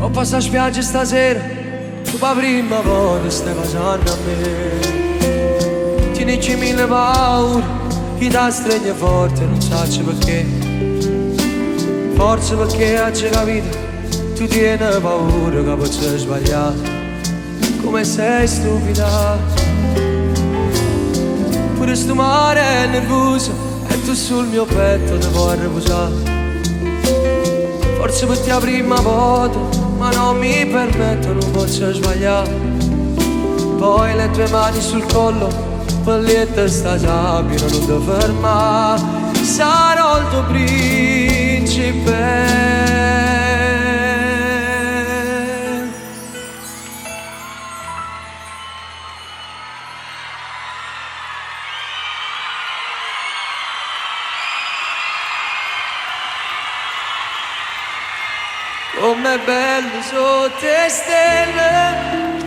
Ho passato a spiaggia stasera, tu la prima volta stai facendo a me. Tienici mille paure, chi ti stringe forte, non so perché. Forse perché oggi capito, tu tieni paura che possa sbagliare. Come sei stupida, pure sto mare è nervoso e tu sul mio petto ti vuoi riposare. Forse per te la prima volta, ma non mi permetto, non posso sbagliare. Poi le tue mani sul collo, palletta sta sabbia, non ti fermare. Sarò il tuo principe. Com'è bello sotto le stelle,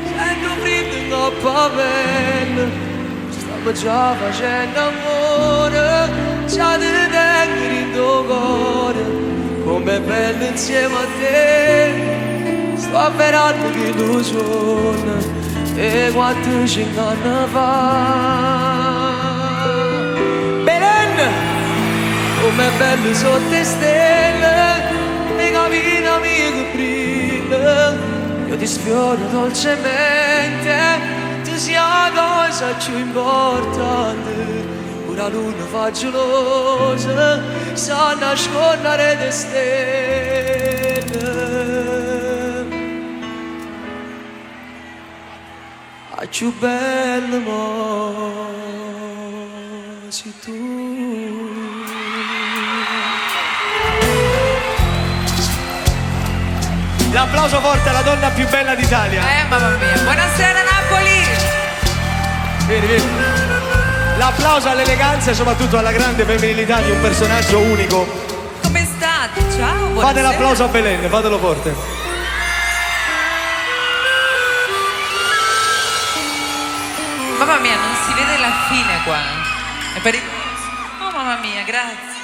sento freddo in coppa bella. Stiamo già facendo amore, già ti tengo in tuo cuore. Com'è bello insieme a te, sto avverando che illusione. E quanto ci inganna fa. Belen, com'è bello sotto le stelle, la vita mia che brilla, io ti sfioro dolcemente, tu sia la cosa più importante. Pure la luna fa gelosa, sa nascondere le stelle. La più bella mo sei tu. L'applauso forte alla donna più bella d'Italia. Mamma mia. Buonasera Napoli. Vieni, vieni. L'applauso all'eleganza e soprattutto alla grande femminilità di un personaggio unico. Come state? Ciao, buonasera. Fate l'applauso a Belen, fatelo forte. Mamma mia, non si vede la fine qua. È pericoloso. Oh mamma mia, grazie.